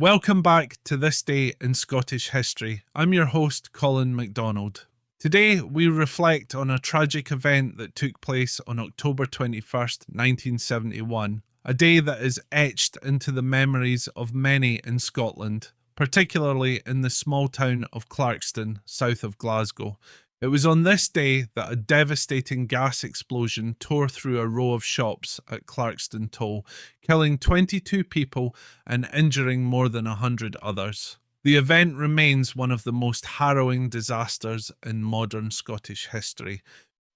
Welcome back to This Day in Scottish History. I'm your host, Colin MacDonald. Today, we reflect on a tragic event that took place on October 21st, 1971, a day that is etched into the memories of many in Scotland, particularly in the small town of Clarkston, south of Glasgow. It was on this day that a devastating gas explosion tore through a row of shops at Clarkston Toll, killing 22 people and injuring more than 100 others. The event remains one of the most harrowing disasters in modern Scottish history.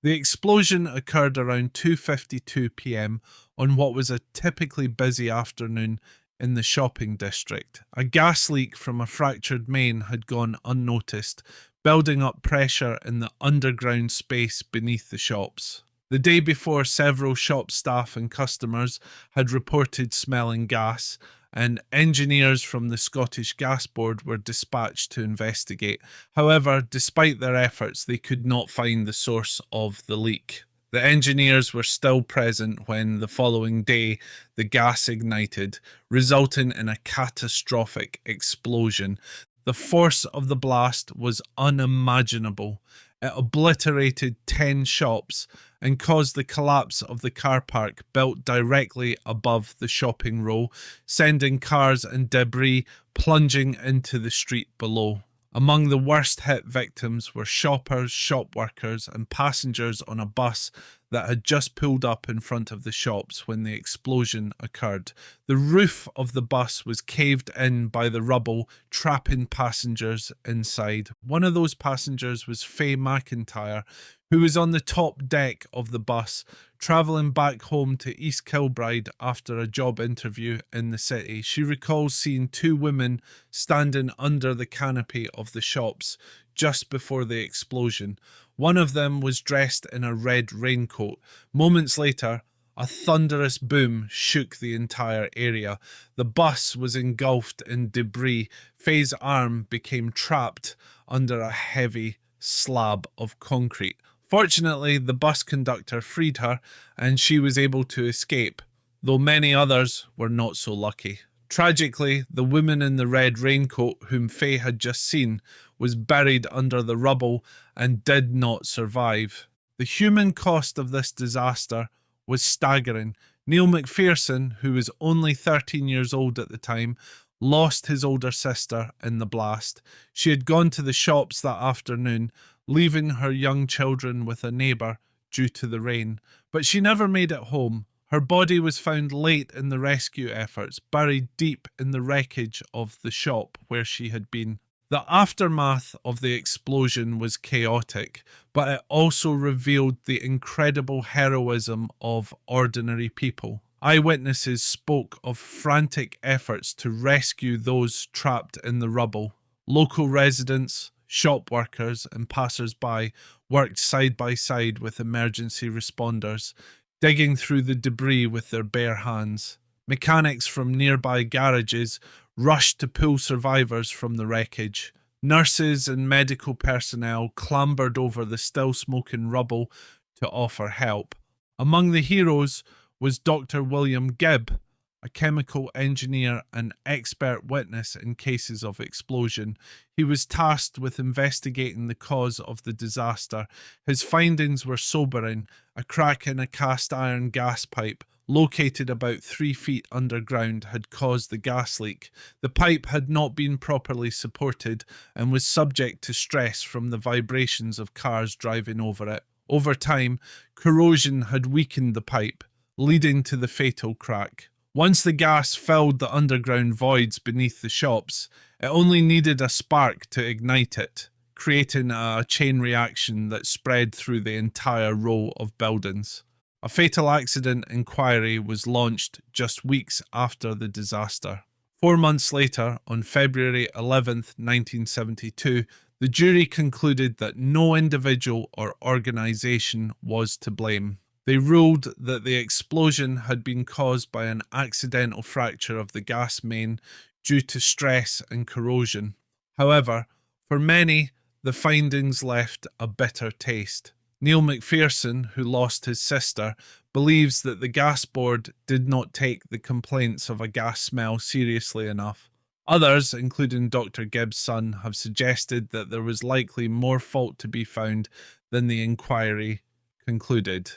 The explosion occurred around 2:52 p.m. on what was a typically busy afternoon in the shopping district. A gas leak from a fractured main had gone unnoticed, building up pressure in the underground space beneath the shops. The day before, several shop staff and customers had reported smelling gas, and engineers from the Scottish Gas Board were dispatched to investigate. However, despite their efforts, they could not find the source of the leak. The engineers were still present when the following day the gas ignited, resulting in a catastrophic explosion. The force of the blast was unimaginable. It obliterated 10 shops and caused the collapse of the car park built directly above the shopping row, sending cars and debris plunging into the street below. Among the worst hit victims were shoppers, shop workers, and passengers on a bus that had just pulled up in front of the shops when the explosion occurred. The roof of the bus was caved in by the rubble, trapping passengers inside. One of those passengers was Fay McIntyre, who was on the top deck of the bus, travelling back home to East Kilbride after a job interview in the city. She recalls seeing two women standing under the canopy of the shops just before the explosion. One of them was dressed in a red raincoat. Moments later, a thunderous boom shook the entire area. The bus was engulfed in debris. Faye's arm became trapped under a heavy slab of concrete. Fortunately, the bus conductor freed her and she was able to escape, though many others were not so lucky. Tragically, the woman in the red raincoat, whom Faye had just seen, was buried under the rubble and did not survive. The human cost of this disaster was staggering. Neil MacPherson, who was only 13 years old at the time, lost his older sister in the blast. She had gone to the shops that afternoon, leaving her young children with a neighbour due to the rain, but she never made it home. Her body was found late in the rescue efforts, buried deep in the wreckage of the shop where she had been. The aftermath of the explosion was chaotic, but it also revealed the incredible heroism of ordinary people. Eyewitnesses spoke of frantic efforts to rescue those trapped in the rubble. Local residents, shop workers, and passers-by worked side by side with emergency responders, digging through the debris with their bare hands. Mechanics from nearby garages rushed to pull survivors from the wreckage. Nurses and medical personnel clambered over the still smoking rubble to offer help. Among the heroes was Dr. William Gibb, a chemical engineer and expert witness in cases of explosion. He was tasked with investigating the cause of the disaster. His findings were sobering. A crack in a cast iron gas pipe, located about 3 feet underground, had caused the gas leak. The pipe had not been properly supported and was subject to stress from the vibrations of cars driving over it. Over time, corrosion had weakened the pipe, leading to the fatal crack. Once the gas filled the underground voids beneath the shops, it only needed a spark to ignite it, creating a chain reaction that spread through the entire row of buildings. A fatal accident inquiry was launched just weeks after the disaster. 4 months later, on February 11th, 1972, the jury concluded that no individual or organisation was to blame. They ruled that the explosion had been caused by an accidental fracture of the gas main due to stress and corrosion. However, for many, the findings left a bitter taste. Neil MacPherson, who lost his sister, believes that the gas board did not take the complaints of a gas smell seriously enough. Others, including Dr. Gibbs' son, have suggested that there was likely more fault to be found than the inquiry concluded.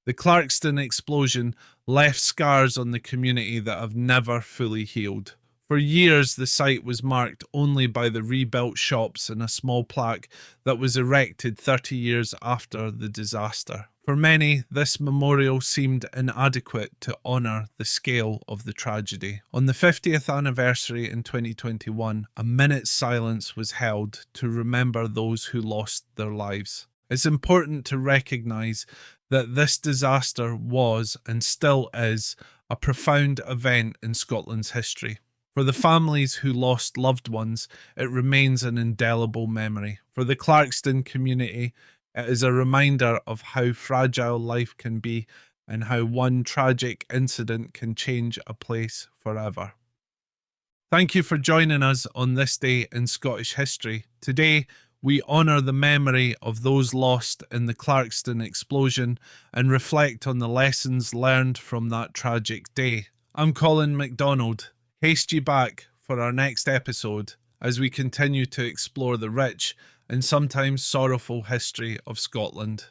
The Clarkston explosion left scars on the community that have never fully healed. For years, the site was marked only by the rebuilt shops and a small plaque that was erected 30 years after the disaster. For many, this memorial seemed inadequate to honour the scale of the tragedy. On the 50th anniversary in 2021, a minute's silence was held to remember those who lost their lives. It's important to recognise that this disaster was, and still is, a profound event in Scotland's history. For the families who lost loved ones, it remains an indelible memory. For the Clarkston community, it is a reminder of how fragile life can be and how one tragic incident can change a place forever. Thank you for joining us on this day in Scottish history. Today, we honour the memory of those lost in the Clarkston explosion and reflect on the lessons learned from that tragic day. I'm Colin MacDonald. Haste you back for our next episode as we continue to explore the rich and sometimes sorrowful history of Scotland.